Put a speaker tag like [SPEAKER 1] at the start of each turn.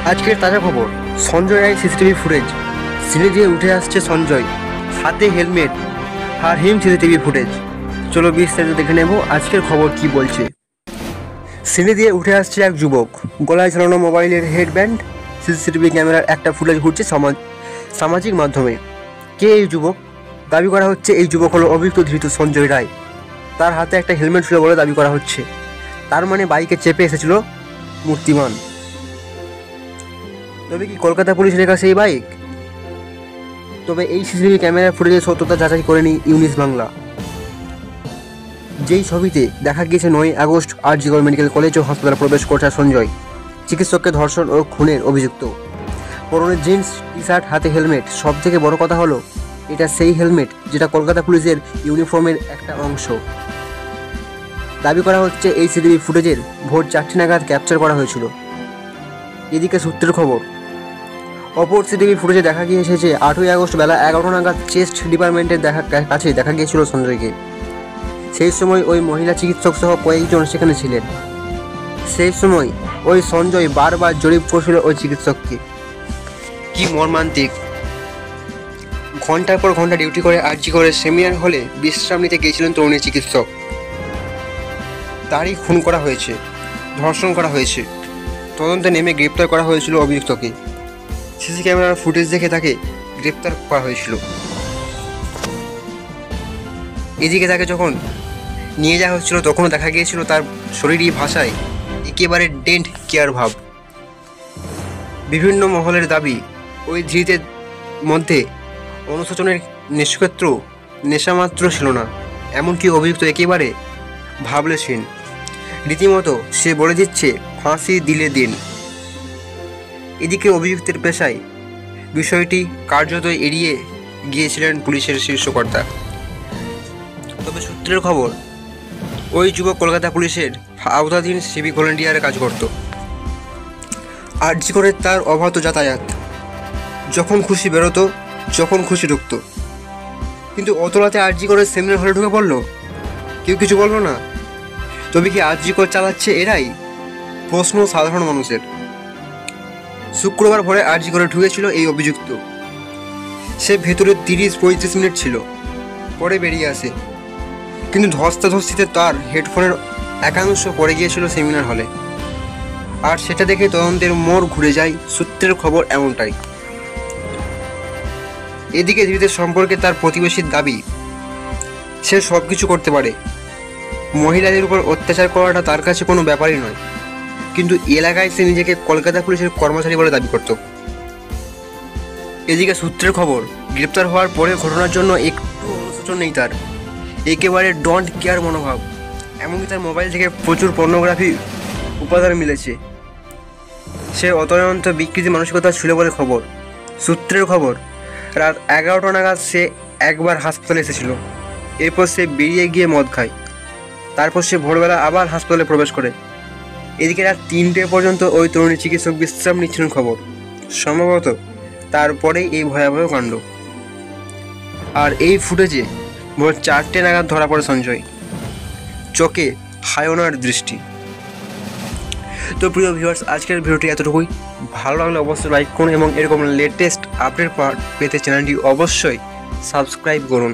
[SPEAKER 1] আজকের তাজা খবর, সঞ্জয় রায় সিসিটিভি ফুটেজ। সিঁড়ি দিয়ে উঠে আসছে সঞ্জয়, হাতে হেলমেট আর সিসিটিভি ফুটেজ। চলো বিস্তারিত দেখে নেব আজকের খবর কি বলছে। সিঁড়ি দিয়ে উঠে আসছে এক যুবক, গলায় ঝালানো মোবাইলের হেডব্যান্ড। সিসিটিভি ক্যামেরার একটা ফুটেজ ঘুরছে সামাজিক মাধ্যমে। কে এই যুবক? দাবি করা হচ্ছে এই যুবক হলো অভিযুক্ত ধৃত সঞ্জয় রায়। তার হাতে একটা হেলমেট ছিল বলে দাবি করা হচ্ছে। তার মানে বাইকে চেপে এসেছিল মূর্তিমান। তবে কি কলকাতা পুলিশের কাছে এই বাইক? তবে এই সিসিটিভি ক্যামেরার ফুটেজের সত্যতা যাচাই করেনি ইউনিস বাংলা। যেই ছবিতে দেখা গিয়েছে 9 আগস্ট আরজি মেডিকেল কলেজ ও হাসপাতালে প্রবেশ করছে সঞ্জয়, চিকিৎসককে ধর্ষণ ও খুনের অভিযুক্ত। পরনে জিন্স টি শার্ট, হাতে হেলমেট। সব থেকে বড় কথা হলো এটা সেই হেলমেট যেটা কলকাতা পুলিশের ইউনিফর্মের একটা অংশ। দাবি করা হচ্ছে এই সিসিটিভি ফুটেজের ভোর 4টে নাগাদ ক্যাপচার করা হয়েছিল। এদিকে সূত্রের খবর, অপর সিসিটিভি ফুটেজে দেখা গিয়েছে যে 8ই আগস্ট বেলা 11টা নাগাদ চেস্ট ডিপার্টমেন্টের কাছে দেখা গিয়েছিল সঞ্জয়কে। সেই সময় ওই মহিলা চিকিৎসক সহ কয়েকজন সেখানে ছিলেন। সেই সময় ওই সঞ্জয় বারবার জরিপ করছিল ওই চিকিৎসককে। কি মর্মান্তিক! ঘন্টার পর ঘন্টা ডিউটি করে আরজি করে সেমিনার হলে বিশ্রাম নিতে গিয়েছিলেন তরুণী চিকিৎসক। তারই খুন করা হয়েছে, ধর্ষণ করা হয়েছে। তদন্তে নেমে গ্রেপ্তার করা হয়েছিল অভিযুক্তকে। সিসি ক্যামেরার ফুটেজ দেখে তাকে গ্রেপ্তার করা হয়েছিল। এদিকে তাকে যখন নিয়ে যাওয়া হচ্ছিল তখনও দেখা গিয়েছিল তার শরীরী ভাষায় একেবারে ডেন্ট কেয়ার ভাব। বিভিন্ন মহলের দাবি, ওই ধৃতের মধ্যে অনুশোচনের নিষ্কৃত্র নেশামাত্র ছিল না। এমনকি অভিযুক্ত একেবারে ভাবলেশীন। রীতিমতো সে বলে দিচ্ছে ফাঁসি দিলে দিন। এদিকে অভিযুক্তের পেশায় বিষয়টি কার্যত এড়িয়ে গিয়েছিলেন পুলিশের শীর্ষকর্তা। তবে সূত্রের খবর, ওই যুবক কলকাতা পুলিশের আওতাধীন সিভিক ভলেন্টিয়ারে কাজ করত। আরজি করে তার অবাধ যাতায়াত, যখন খুশি বেরোতো, যখন খুশি ঢুকতো। কিন্তু অত রাতে আরজি করে সেমিনার হলে ঢুকে পড়লো, কেউ কিছু বললো না। তবে কি আরজি করে চালাচ্ছে এরাই? প্রশ্ন সাধারণ মানুষের। শুক্রবার ভোরে আরজি করে ঢুকেছিল এই অভিযুক্ত। সে ভেতরে 30-35 মিনিট ছিল, পরে বেরিয়ে আসে। কিন্তু ধস্তাধস্তিতে তার হেডফোনের একাংশ পড়ে গিয়েছিল সেমিনার হলে। আর সেটা দেখে তদন্তের মোড় ঘুরে যায়। সূত্রের খবর এমনটাই। এদিকে ধৃতের সম্পর্কে তার প্রতিবেশীর দাবি, সে সব কিছু করতে পারে। মহিলাদের উপর অত্যাচার করাটা তার কাছে কোনো ব্যাপারই নয়। কিন্তু এলাকায় সে নিজেকে কলকাতা পুলিশের কর্মচারী বলে দাবি করত। এদিকে সূত্রের খবর, গ্রেপ্তার হওয়ার পরে ঘটনার জন্য একটু অনুশোচন নেই তার। একেবারে ডোন্ট কেয়ার মনোভাব। এমনকি তার মোবাইল থেকে প্রচুর পর্নোগ্রাফি উপাদান মিলেছে। সে অত্যন্ত বিকৃতি মানসিকতা ছিল বলে খবর। সূত্রের খবর, রাত 11টা নাগাদ সে একবার হাসপাতালে এসেছিল। এরপর সে বেরিয়ে গিয়ে মদ খায়। তারপর সে ভোরবেলা আবার হাসপাতালে প্রবেশ করে। এদিকে রাত 3টে পর্যন্ত ওই তরুণী চিকিৎসক বিশ্রাম নিচ্ছিলেন খবর। সম্ভবত তারপরেই এই ভয়াবহ কাণ্ড। আর এই ফুটেজে ভোর 4টে নাগাদ ধরা পড়ে সঞ্জয়। চোখে হায়নার দৃষ্টি। তো প্রিয় ভিউয়ার্স, আজকের ভিডিওটি এতটুকুই। ভালো লাগলে অবশ্যই লাইক করুন এবং এরকম লেটেস্ট আপডেট পেতে চ্যানেলটি অবশ্যই সাবস্ক্রাইব করুন।